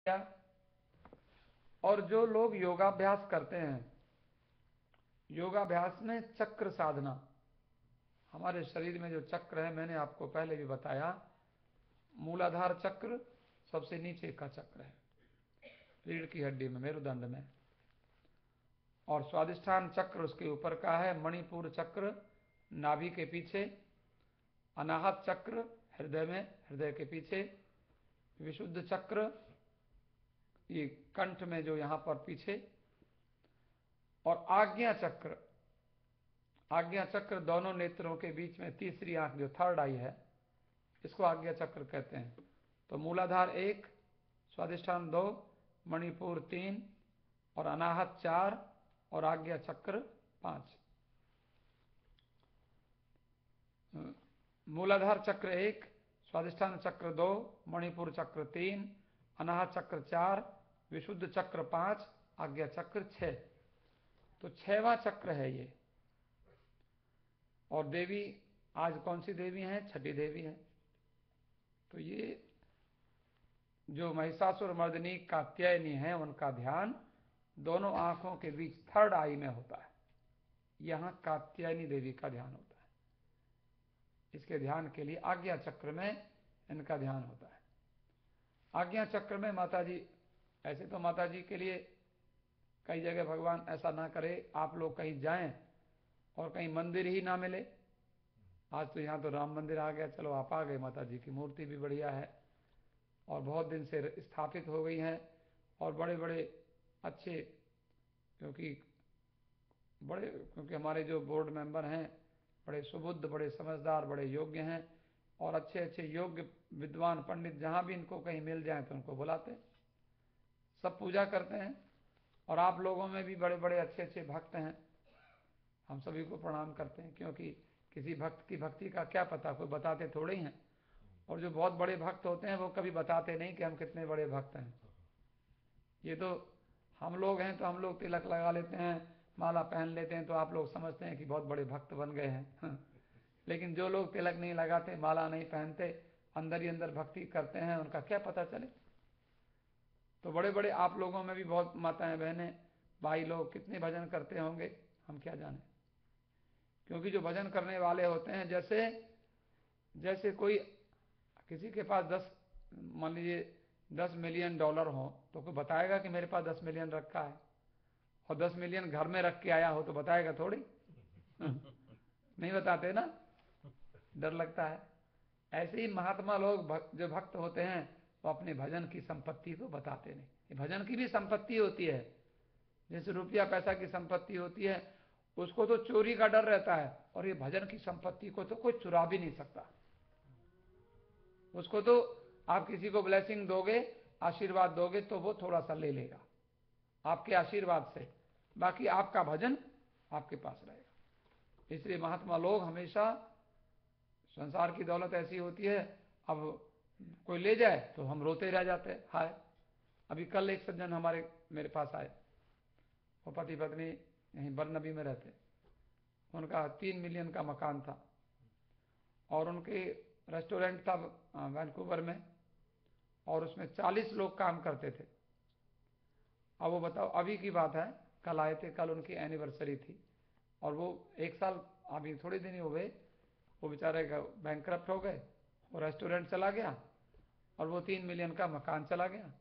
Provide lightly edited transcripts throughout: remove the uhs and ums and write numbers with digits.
क्या। और जो लोग योगाभ्यास करते हैं, योगाभ्यास में चक्र साधना, हमारे शरीर में जो चक्र है, मैंने आपको पहले भी बताया, मूलाधार चक्र सबसे नीचे का चक्र है, रीढ़ की हड्डी में, मेरुदंड में, और स्वादिष्ठान चक्र उसके ऊपर का है, मणिपुर चक्र नाभि के पीछे, अनाहत चक्र हृदय में, हृदय के पीछे, विशुद्ध चक्र ये कंठ में जो यहां पर पीछे, और आज्ञा चक्र, आज्ञा चक्र दोनों नेत्रों के बीच में तीसरी आंख जो थर्ड आई है, इसको आज्ञा चक्र कहते हैं। तो मूलाधार 1, स्वादिष्ठान 2, मणिपुर 3 और अनाहत 4 और आज्ञा चक्र 5। मूलाधार चक्र 1, स्वादिष्ठान चक्र 2, मणिपुर चक्र 3, अनाहत चक्र 4, विशुद्ध चक्र 5, आज्ञा चक्र 6। तो 6वां चक्र है ये। और देवी आज कौन सी देवी हैं? छठी देवी है। तो ये जो महिषासुर मर्दिनी कात्यायनी है, उनका ध्यान दोनों आंखों के बीच थर्ड आई में होता है। यहां कात्यायनी देवी का ध्यान होता है। इसके ध्यान के लिए आज्ञा चक्र में इनका ध्यान होता है। आज्ञा चक्र में माता जी, ऐसे तो माता जी के लिए कई जगह भगवान ऐसा ना करे आप लोग कहीं जाएं और कहीं मंदिर ही ना मिले। आज तो यहाँ तो राम मंदिर आ गया, चलो आप आ गए, माता जी की मूर्ति भी बढ़िया है और बहुत दिन से स्थापित हो गई हैं, और बड़े बड़े अच्छे, क्योंकि हमारे जो बोर्ड मेंबर हैं बड़े सुबुद्ध, बड़े समझदार, बड़े योग्य हैं, और अच्छे अच्छे योग्य विद्वान पंडित जहाँ भी इनको कहीं मिल जाए तो उनको बुलाते हैं, सब पूजा करते हैं। और आप लोगों में भी बड़े बड़े अच्छे अच्छे भक्त हैं, हम सभी को प्रणाम करते हैं, क्योंकि किसी भक्त की भक्ति का क्या पता, कोई बताते थोड़े ही हैं। और जो बहुत बड़े भक्त होते हैं वो कभी बताते नहीं कि हम कितने बड़े भक्त हैं। ये तो हम लोग हैं तो हम लोग तिलक लगा लेते हैं, माला पहन लेते हैं, तो आप लोग समझते हैं कि बहुत बड़े भक्त बन गए हैं। लेकिन जो लोग तिलक नहीं लगाते, माला नहीं पहनते, अंदर ही अंदर भक्ति करते हैं, उनका क्या पता चले। तो बड़े बड़े आप लोगों में भी बहुत माताएं, बहनें, भाई लोग कितने भजन करते होंगे, हम क्या जाने। क्योंकि जो भजन करने वाले होते हैं, जैसे जैसे कोई किसी के पास 10, मान लीजिए $10 मिलियन हो, तो कोई बताएगा कि मेरे पास 10 मिलियन रखा है? और 10 मिलियन घर में रख के आया हो तो बताएगा थोड़ी। नहीं बताते ना, डर लगता है। ऐसे ही महात्मा लोग जो भक्त होते हैं, वो अपने भजन की संपत्ति को बताते नहीं। ये भजन की भी संपत्ति होती है, जैसे रुपया पैसा की संपत्ति होती है, उसको तो चोरी का डर रहता है, और ये भजन की संपत्ति को तो कोई चुरा भी नहीं सकता। उसको तो आप किसी को ब्लेसिंग दोगे, आशीर्वाद दोगे, तो वो थोड़ा सा ले लेगा आपके आशीर्वाद से, बाकी आपका भजन आपके पास रहेगा। इसलिए महात्मा लोग हमेशा, संसार की दौलत ऐसी होती है, अब कोई ले जाए तो हम रोते रह जाते हैं। हाय, अभी कल एक सज्जन हमारे मेरे पास आए, वो पति पत्नी यहीं बरनबी में रहते, उनका 3 मिलियन का मकान था, और उनके रेस्टोरेंट था वैंकूवर में, और उसमें 40 लोग काम करते थे। अब वो बताओ, अभी की बात है, कल आए थे, कल उनकी एनिवर्सरी थी, और वो 1 साल, अभी थोड़ी दिन ही हो गए, वो बेचारे बैंकरप्ट हो गए, वो रेस्टोरेंट चला गया, और वो 3 मिलियन का मकान चला गया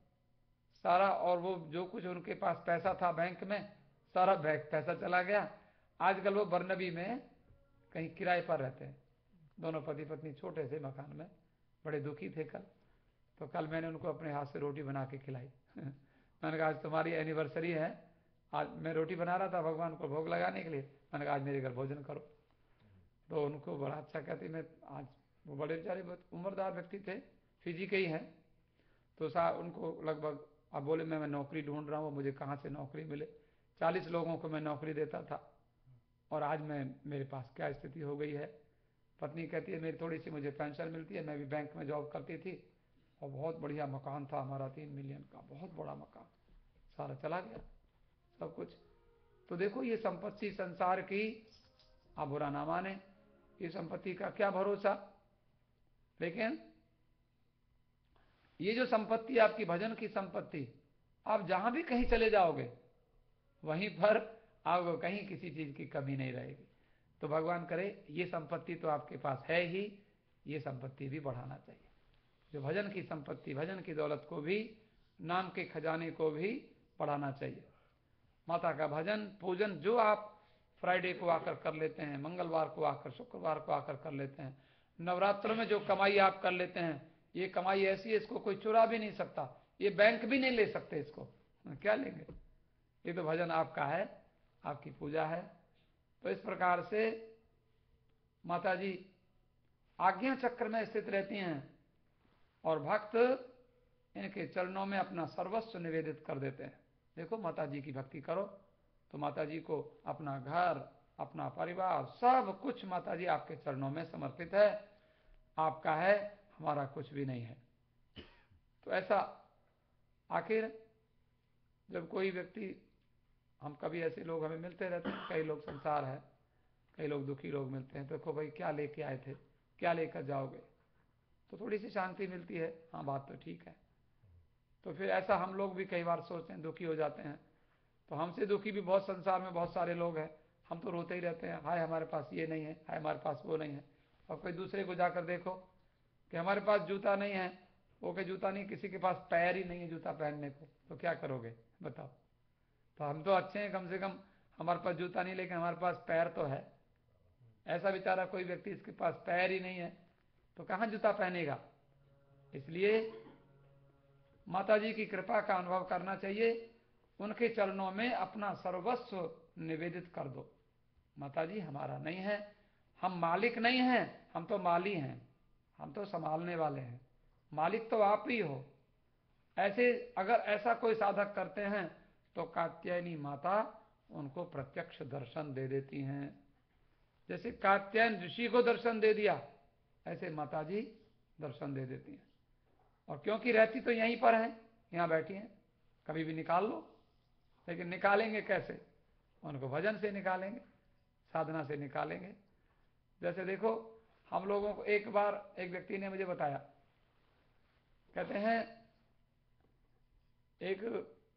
सारा, और वो जो कुछ उनके पास पैसा था बैंक में, सारा बैंक पैसा चला गया। आजकल वो बरनबी में कहीं किराए पर रहते हैं, दोनों पति पत्नी, छोटे से मकान में, बड़े दुखी थे कल। तो कल मैंने उनको अपने हाथ से रोटी बना के खिलाई। मैंने कहा आज तुम्हारी एनिवर्सरी है, आज मैं रोटी बना रहा था भगवान को भोग लगाने के लिए, मैंने कहा आज मेरे घर भोजन करो। तो उनको बड़ा अच्छा कहती, मैं आज, वो बड़े बेचारे बहुत उम्रदार व्यक्ति थे, फिजी के ही हैं, तो उनको लगभग, अब बोले मैं नौकरी ढूंढ रहा हूँ, मुझे कहाँ से नौकरी मिले, 40 लोगों को मैं नौकरी देता था, और आज मेरे पास क्या स्थिति हो गई है। पत्नी कहती है मेरी थोड़ी सी मुझे पेंशन मिलती है, मैं भी बैंक में जॉब करती थी, और बहुत बढ़िया मकान था हमारा, 3 मिलियन का बहुत बड़ा मकान, सारा चला गया सब कुछ। तो देखो ये संपत्ति संसार की, आप बुरा ना माने, ये संपत्ति का क्या भरोसा। लेकिन ये जो संपत्ति है आपकी भजन की संपत्ति, आप जहां भी कहीं चले जाओगे वहीं पर आपको कहीं किसी चीज की कमी नहीं रहेगी। तो भगवान करे ये संपत्ति तो आपके पास है ही, ये संपत्ति भी बढ़ाना चाहिए। जो भजन की संपत्ति, भजन की दौलत को भी, नाम के खजाने को भी बढ़ाना चाहिए। माता का भजन पूजन जो आप फ्राइडे को आकर कर लेते हैं, मंगलवार को आकर, शुक्रवार को आकर कर लेते हैं, नवरात्रों में जो कमाई आप कर लेते हैं, ये कमाई ऐसी है इसको कोई चुरा भी नहीं सकता, ये बैंक भी नहीं ले सकते इसको, क्या लेंगे? ये तो भजन आपका है, आपकी पूजा है। तो इस प्रकार से माता जी आज्ञा चक्र में स्थित रहती हैं और भक्त इनके चरणों में अपना सर्वस्व निवेदित कर देते हैं। देखो माता जी की भक्ति करो तो माता जी को अपना घर, अपना परिवार, सब कुछ माता जी आपके चरणों में समर्पित है, आपका है, हमारा कुछ भी नहीं है। तो ऐसा आखिर जब कोई व्यक्ति, हम कभी ऐसे लोग हमें मिलते रहते हैं, कई लोग संसार है, कई लोग दुखी लोग मिलते हैं, तो देखो भाई क्या लेके आए थे, क्या लेकर जाओगे, तो थोड़ी सी शांति मिलती है, हाँ बात तो ठीक है। तो फिर ऐसा हम लोग भी कई बार सोचते हैं, दुखी हो जाते हैं, तो हमसे दुखी भी बहुत संसार में बहुत सारे लोग हैं, हम तो रोते ही रहते हैं, हाय हमारे पास ये नहीं है, हाय हमारे पास वो नहीं है। और कोई दूसरे को जाकर देखो कि हमारे पास जूता नहीं है, वो के जूता नहीं, किसी के पास पैर ही नहीं है जूता पहनने को, तो क्या करोगे बताओ? तो हम तो अच्छे हैं, कम से कम हमारे पास जूता नहीं लेकिन हमारे पास पैर तो है। ऐसा बेचारा कोई व्यक्ति इसके पास पैर ही नहीं है तो कहां जूता पहनेगा? इसलिए माता जी की कृपा का अनुभव करना चाहिए, उनके चरणों में अपना सर्वस्व निवेदित कर दो। माता जी हमारा नहीं है, हम मालिक नहीं हैं, हम तो माली हैं, हम तो संभालने वाले हैं, मालिक तो आप ही हो। ऐसे अगर ऐसा कोई साधक करते हैं तो कात्यायनी माता उनको प्रत्यक्ष दर्शन दे देती हैं। जैसे कात्यायन ऋषि को दर्शन दे दिया, ऐसे माता जी दर्शन दे देती हैं। और क्योंकि रहती तो यहीं पर है, यहां बैठी हैं, कभी भी निकाल लो, लेकिन निकालेंगे कैसे? उनको भजन से निकालेंगे, साधना से निकालेंगे। जैसे देखो हम लोगों को एक बार एक व्यक्ति ने मुझे बताया, कहते हैं एक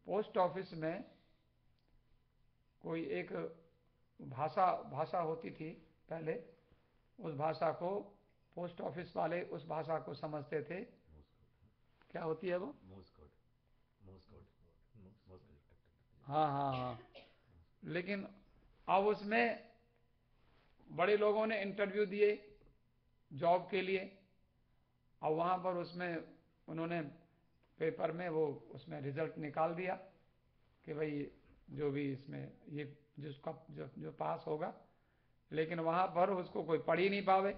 पोस्ट ऑफिस में कोई एक भाषा होती थी पहले, उस भाषा को पोस्ट ऑफिस वाले उस भाषा को समझते थे, क्या होती है वो? हाँ। लेकिन अब उसमें बड़े लोगों ने इंटरव्यू दिए जॉब के लिए, और वहां पर उसमें उन्होंने पेपर में वो उसमें रिजल्ट निकाल दिया कि भाई जो भी इसमें ये जिसका जो पास होगा, लेकिन वहां पर उसको कोई पढ़ ही नहीं पावे।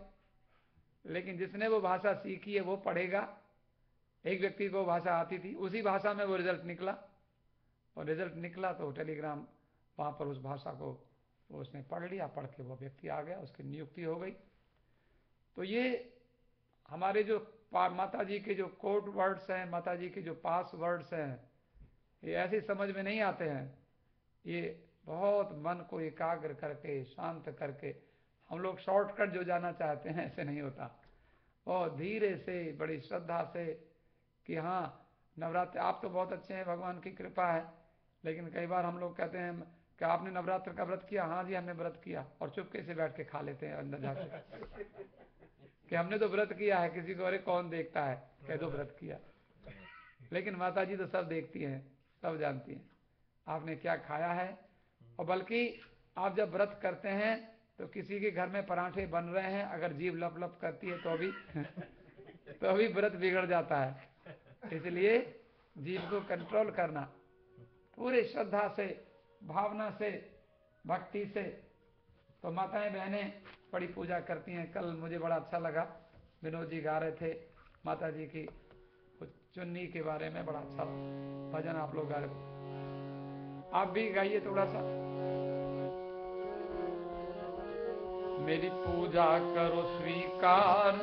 लेकिन जिसने वो भाषा सीखी है वो पढ़ेगा। एक व्यक्ति को भाषा आती थी, उसी भाषा में वो रिजल्ट निकला, और रिजल्ट निकला तो टेलीग्राम वहां पर उस भाषा को उसने पढ़ लिया, पढ़ के वो व्यक्ति आ गया, उसकी नियुक्ति हो गई। तो ये हमारे जो माता जी के जो कोड वर्ड्स हैं, माता जी के जो पास वर्ड्स हैं, ये ऐसे समझ में नहीं आते हैं। ये बहुत मन को एकाग्र करके, शांत करके, हम लोग शॉर्टकट जो जाना चाहते हैं ऐसे नहीं होता, और धीरे से, बड़ी श्रद्धा से कि हाँ नवरात्र आप तो बहुत अच्छे हैं, भगवान की कृपा है। लेकिन कई बार हम लोग कहते हैं कि आपने नवरात्र का व्रत किया? हाँ जी हमने व्रत किया, और चुपके से बैठ के खा लेते हैं अंदर जाके कि हमने तो व्रत किया है, किसी को अरे कौन देखता है, कह दो व्रत किया। लेकिन माता जी तो सब देखती हैं, सब जानती हैं आपने क्या खाया है। और बल्कि आप जब व्रत करते हैं तो किसी के घर में पराठे बन रहे हैं, अगर जीभ लप लप करती है तो अभी व्रत बिगड़ जाता है। इसलिए जीभ को कंट्रोल करना, पूरे श्रद्धा से, भावना से, भक्ति से। तो माताएं बहनें बड़ी पूजा करती हैं। कल मुझे बड़ा अच्छा लगा, विनोद जी गा रहे थे माता जी की कुछ चुन्नी के बारे में, बड़ा अच्छा भजन आप लोग गा रहे थे, आप भी गाइए थोड़ा सा। मेरी पूजा करो स्वीकार,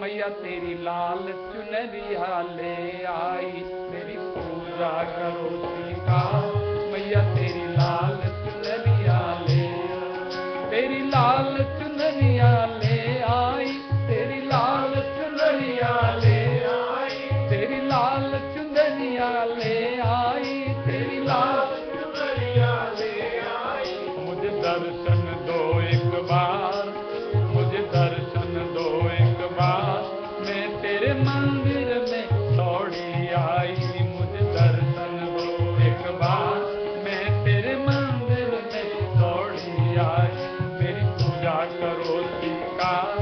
मैया तेरी लाल चुनरिया ले आई। मेरी पूजा करो स्वीकार, मैया तेरी लाल चुनरिया ले आई। तेरी लाल चुनरिया ले आई, तेरी लाल चुनरिया ले आई, तेरी लाल दर्शन दो एक बार, मुझे दर्शन दो एक बार, मैं तेरे मंदिर में दौड़ी आई, मुझे दर्शन दो एक बार, मैं तेरे मंदिर में दौड़ी आई, मेरी पूजा करो स्वीकार,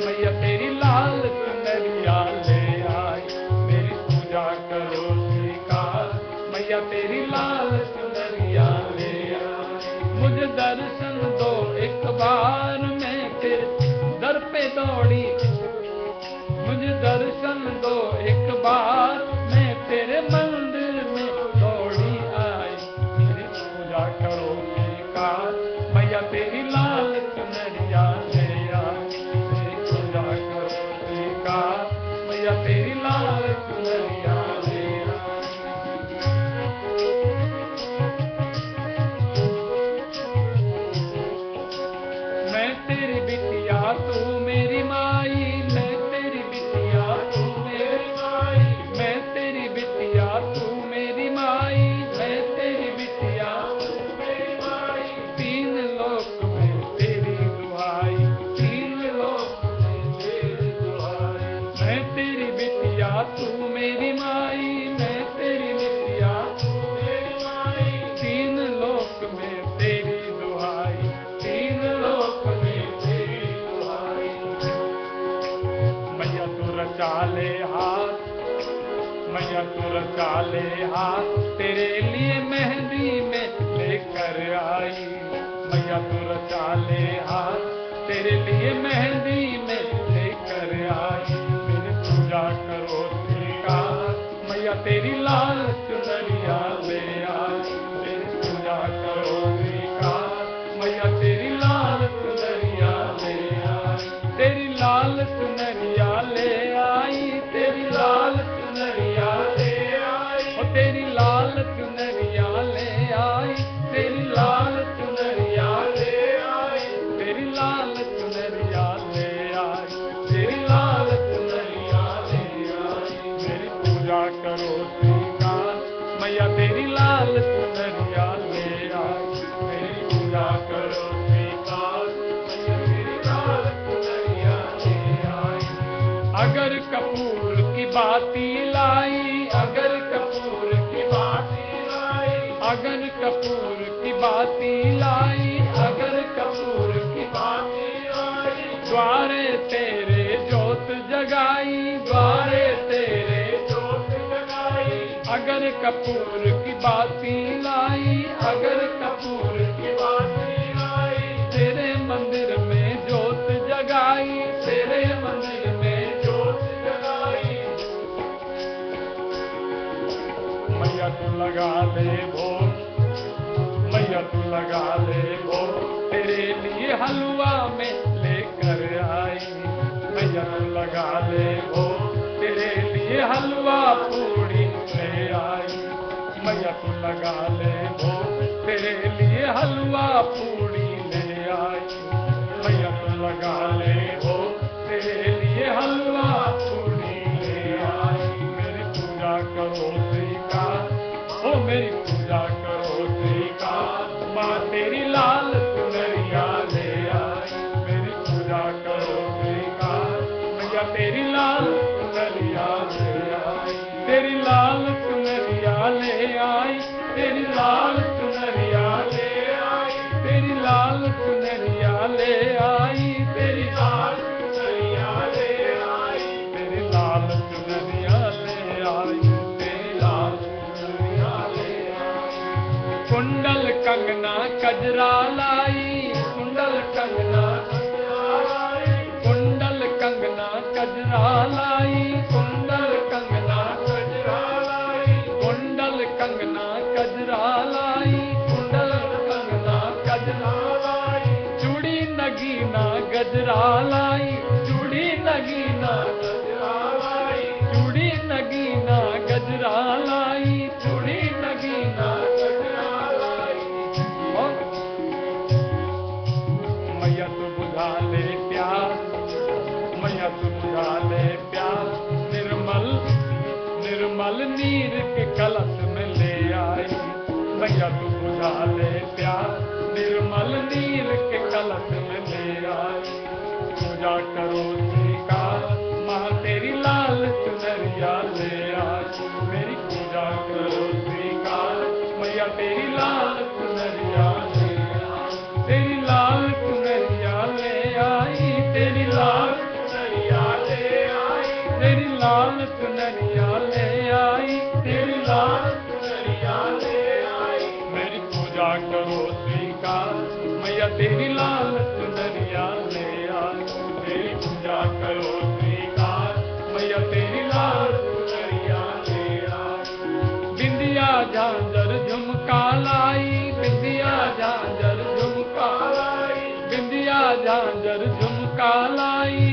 मैया तेरी लाल चुनरिया ले आई, मेरी पूजा करो स्वीकार, मैया तेरी लाल चुनरिया ले आई, मुझे दर्शन दो एक बार, मैं तेरे दर पे दौड़ी, मुझे दर्शन दो एक बार, मैं तेरे मंदिर में दौड़ी आई, मेरी पूजा करो स्वीकार, मैया तेरी लाल चुनरिया ले आई, मेरी पूजा करो स्वीकार, मैया तेरी लाल चुनरिया ले आई। मैं तेरी बिटिया तू मेरी माई, मैं तेरी बिटिया तू मेरी माई, मैं तेरी बिटिया तू मेरी माई, मैं तेरी बिटिया तू मेरी माई, तीन लोक में तेरी दुहाई, तीन लोक में तेरी दुहाई, मैं तेरी बिटिया तू मेरी माई, मैं तेरी बिटिया तू मेरी माई, तीन लोक में तेरी दुहाई, तीन लोक में तेरी दुहाई, मैया तू रचा ले हाथ, मैया तू रचा ले हाथ, तेरे लिए मेहंदी में लेकर आई, मैया तू रचा ले हाथ, तेरे लिए मेहंदी में लेकर आई, मेरी पूजा करो स्वीकार, मैया तेरी लाल चुनरिया ले आई, मेरी पूजा करो स्वीकार, मैया तेरी लाल चुनरिया ले आई, तेरी लाल चुनरिया ले आई, तेरी लाल चुनरिया ले आई, ओ तेरी लाल चुनरिया ले आई, तेरी लाल चुनरिया ले आई, तेरी लाल चुनरिया ले आई, तेरी लाल चुनरिया ले आई, मेरी पूजा करो स्वीकार, मैया तेरी लाल चुनरिया ले आई, मेरी पूजा करो स्वीकार, मैया तेरी लाल चुनरिया ले आई, अगर कपूर की बाती लाई, अगर कपूर की बाती लाई, अगर कपूर की बाती लाई, अगर कपूर की बाती लाई, द्वारे तेरे जोत जगाई, द्वारे तेरे जोत जगाई, अगर कपूर की बाती लाई, अगर कपूर की बाती लाई, तेरे मंदिर में जोत जगाई, तेरे मंदिर में जोत जगाई, मैया तू लगा ले भोग, मैया तू लगा ले भोग, तेरे लिए हलवा में लेकर आई, मैया तू लगा ले भोग, तेरे लिए हलवा पूरी ले आई, मैया तू लगा ले भोग, तेरे लिए हलवा पूरी ले आई, मैया तू लगा ले भोग, तेरे लिए हलवा पूरी ले आई, मेरी पूजा करो स्वीकार, ओ मेरी पूजा करो स्वीकार, माँ तेरी लाल चुनरिया ले आई, मेरी पूजा करो स्वीकार, मैया तेरी लाल चुनरिया ले आई, तेरी लाल चुनरिया ले आई, तेरी लाल चुनरिया ले आई, तेरी लाल चुनरिया ले आई, तेरी लाल चुनरिया ले आई, तेरी लाल चुनरिया ले आई, तेरी लाल चुनरिया ले आई, कुंडल कंगना कजरा लाई, कुंडल कंगना कजरा लाई, कुंडल कंगना कजरा लाई, कुंडल कंगना कजरा लाई, कुंडल कंगना कजरा लाई, कुंडल कंगना कजरा लाई, चूड़ी नगीना गजरा लाई, चूड़ी नगीना गजरा लाई, चूड़ी नगीना गजरा लाई, चूड़ी नगीना गजरा लाई, मैया तू बुझा ले प्यार, मैया तू बुझा ले प्यार, निर्मल निर्मल नीर के कलश में ले आई, मैया तू बुझा ले प्यार, निर्मल नीर मेरी पूजा करो स्वीकार, मैया तेरी लाल चुनरिया ले आई। मेरी पूजा करो स्वीकार, मैया तेरी लाल चुनरिया ले आई। बिंदिया झांझर झुमका लाई, बिंदिया झांझर झुमका लाई, बिंदिया झांझर झुमका लाई।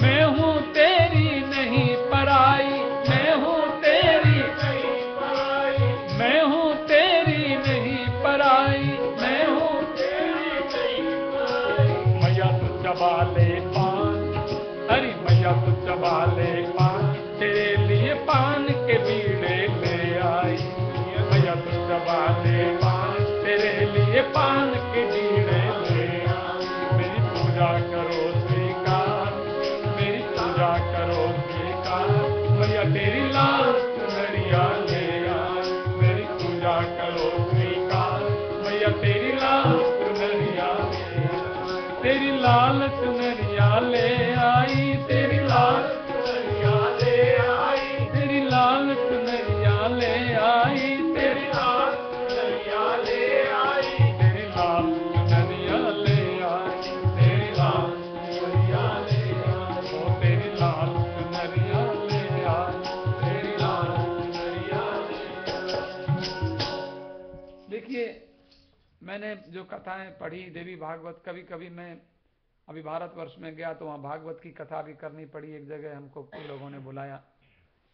मैं हूँ तेरी नहीं पराई, मैं हूँ तेरी नहीं पराई, मैं हूँ तेरी नहीं पराई, मैं हूँ तेरी नहीं पराई। मैया तू चबा ले पान, अरे मैया तू चबा ले पान, तेरे लिए पान के बीड़े ले आई। मैया तू चबा ले पान, तेरे लिए पान के बीड़े ले आई। मेरी पूजा करो स्वीकार, मेरी पूजा करो स्वीकार, मैया तेरी लाल चुनरिया ले आई। मेरी पूजा करो स्वीकार, मैया तेरी लाल चुनरिया ले आई। तेरी लाल चुनरिया ले आई, तेरी लाल चुनरिया ले आई, तेरी लाल चुनरिया ले आई, तेरी लाल चुनरिया ले आई, तेरी लाल चुनरिया ले आई, तेरी लाल चुनरिया ले आई। ओ तेरी लाल चुनरिया ले आई, तेरी लाल चुनरिया ले आई। देखिए, मैंने जो कथाएं पढ़ी देवी भागवत, कभी कभी मैं अभी भारतवर्ष में गया तो वहाँ भागवत की कथा भी करनी पड़ी। एक जगह हमको लोगों ने बुलाया,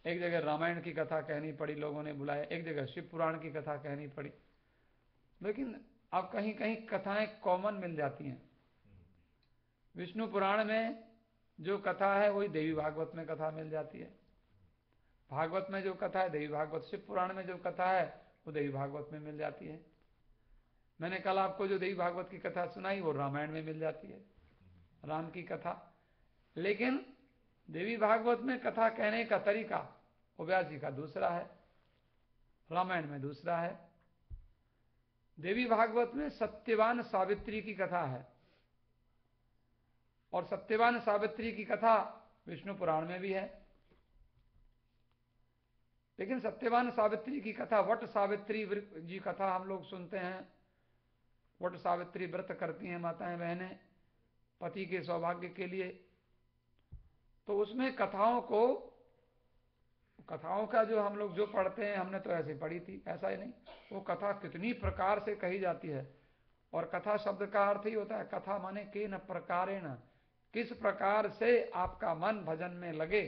एक जगह रामायण की कथा कहनी पड़ी, लोगों ने बुलाया, एक जगह शिव पुराण की कथा कहनी पड़ी। लेकिन अब कहीं कहीं कथाएं कॉमन मिल जाती हैं। विष्णु पुराण में जो कथा है वही देवी भागवत में कथा मिल जाती है। भागवत में जो कथा है देवी भागवत, शिव पुराण में जो कथा है वो देवी भागवत में मिल जाती है। मैंने कल आपको जो देवी भागवत की कथा सुनाई वो रामायण में मिल जाती है, राम की कथा। लेकिन देवी भागवत में कथा कहने का तरीका वो व्यास जी का दूसरा है, रामायण में दूसरा है। देवी भागवत में सत्यवान सावित्री की कथा है और सत्यवान सावित्री की कथा विष्णु पुराण में भी है। लेकिन सत्यवान सावित्री की कथा, वट सावित्री जी कथा हम लोग सुनते हैं। वट सावित्री व्रत करती हैं माताएं बहनें पति के सौभाग्य के लिए। तो उसमें कथाओं का जो हम लोग जो पढ़ते हैं, हमने तो ऐसे पढ़ी थी, ऐसा ही नहीं, वो कथा कितनी प्रकार से कही जाती है। और कथा शब्द का अर्थ ही होता है, कथा माने के न प्रकारेण, किस प्रकार से आपका मन भजन में लगे,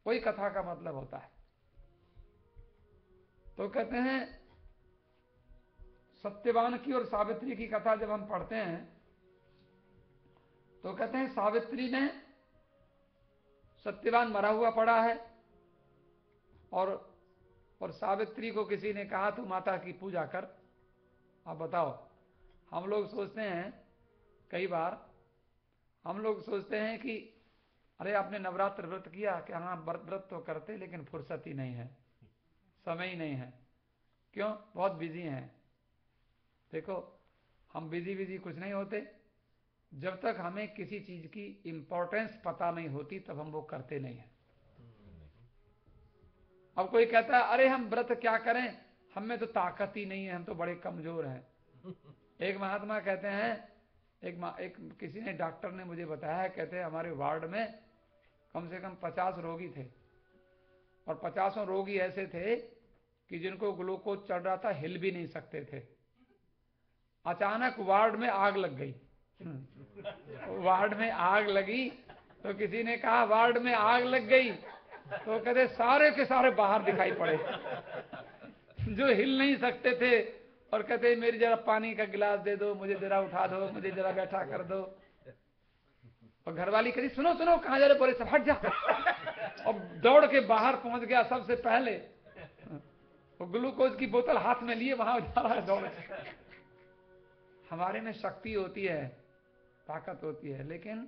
वही कथा का मतलब होता है। तो कहते हैं सत्यवान की और सावित्री की कथा जब हम पढ़ते हैं तो कहते हैं सावित्री ने, सत्यवान मरा हुआ पड़ा है और सावित्री को किसी ने कहा तू माता की पूजा कर। आप बताओ, हम लोग सोचते हैं, कई बार हम लोग सोचते हैं कि अरे आपने नवरात्र व्रत किया, कि हाँ व्रत तो करते लेकिन फुर्सत ही नहीं है, समय ही नहीं है। क्यों? बहुत बिजी हैं। देखो, हम बिजी कुछ नहीं होते। जब तक हमें किसी चीज की इंपॉर्टेंस पता नहीं होती तब हम वो करते नहीं हैं। अब कोई कहता है अरे हम व्रत क्या करें, हम में तो ताकत ही नहीं है, हम तो बड़े कमजोर हैं। एक महात्मा कहते हैं, एक किसी ने, डॉक्टर ने मुझे बताया, कहते हैं हमारे वार्ड में कम से कम 50 रोगी थे और 50 रोगी ऐसे थे कि जिनको ग्लूकोज चढ़ रहा था, हिल भी नहीं सकते थे। अचानक वार्ड में आग लग गई। वार्ड में आग लगी तो किसी ने कहा वार्ड में आग लग गई, तो कहते सारे के सारे बाहर दिखाई पड़े जो हिल नहीं सकते थे, और कहते मेरी जरा पानी का गिलास दे दो, मुझे जरा उठा दो, मुझे जरा बैठा कर दो। और घरवाली कही सुनो सुनो कहां जा रहे, बोले सब हट जा। और दौड़ के बाहर पहुंच गया सबसे पहले, वो ग्लूकोज की बोतल हाथ में लिए वहां जा रहा है दौड़ के। हमारे में शक्ति होती है, ताकत होती है, लेकिन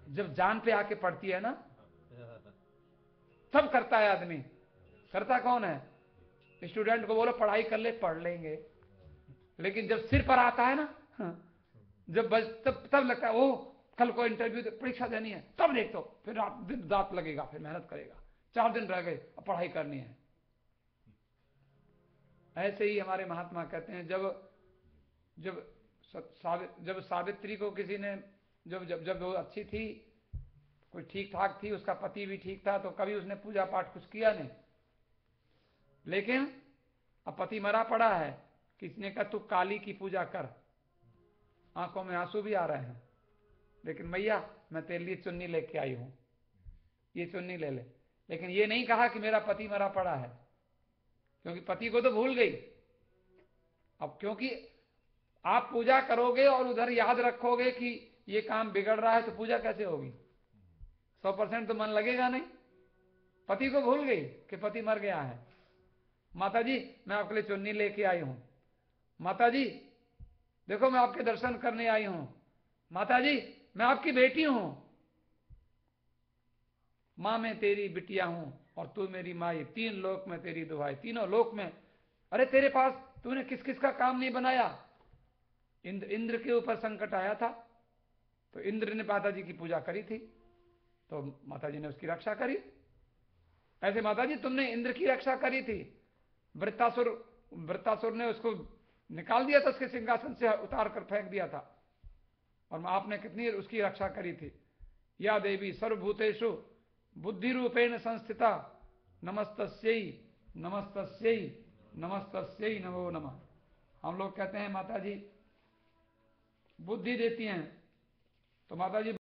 जब जान पे आके पड़ती है ना, तब करता है आदमी। करता कौन है? स्टूडेंट को बोलो पढ़ाई कर ले, पढ़ लेंगे, लेकिन जब सिर पर आता है ना, जब तब लगता है ओ कल को इंटरव्यू परीक्षा देनी है, तब देख तो फिर दिन रात लगेगा, फिर मेहनत करेगा, 4 दिन रह गए, अब पढ़ाई करनी है। ऐसे ही हमारे महात्मा कहते हैं, जब सावित्री को किसी ने, जब वो अच्छी थी, कोई ठीक ठाक थी, उसका पति भी ठीक था, तो कभी उसने पूजा पाठ कुछ किया नहीं। लेकिन अब पति मरा पड़ा है, किसी ने कहा तू काली की पूजा कर, आंखों में आंसू भी आ रहे हैं, लेकिन मैया मैं तेरे लिए चुन्नी लेके आई हूं, ये चुन्नी ले ले। लेकिन ये नहीं कहा कि मेरा पति मरा पड़ा है, क्योंकि पति को तो भूल गई। अब क्योंकि आप पूजा करोगे और उधर याद रखोगे कि ये काम बिगड़ रहा है, तो पूजा कैसे होगी? 100% तो मन लगेगा नहीं। पति को भूल गई कि पति मर गया है। माता जी मैं आपके लिए चुन्नी लेके आई हूं, माता जी देखो मैं आपके दर्शन करने आई हूं, माता जी मैं आपकी बेटी हूं, मां मैं तेरी बिटिया हूं और तू मेरी माई, 3 लोक में तेरी दुहाई, तीनों लोक में। अरे तेरे पास तूने किस किस का काम नहीं बनाया? इंद्र के ऊपर संकट आया था, तो इंद्र ने माता जी की पूजा करी थी, तो माता जी ने उसकी रक्षा करी। ऐसे माता जी तुमने इंद्र की रक्षा करी थी, वृत्तासुर ने उसको निकाल दिया था, उसके सिंहासन से उतार कर फेंक दिया था, और आपने कितनी उसकी रक्षा करी थी। या देवी सर्वभूतेषु बुद्धि रूपेण संस्थिता, नमस्तस्यै नमस्तस्यै नमस्तस्यै नमो नमः। हम लोग कहते हैं माता जी बुद्धि देती हैं, तो माता जी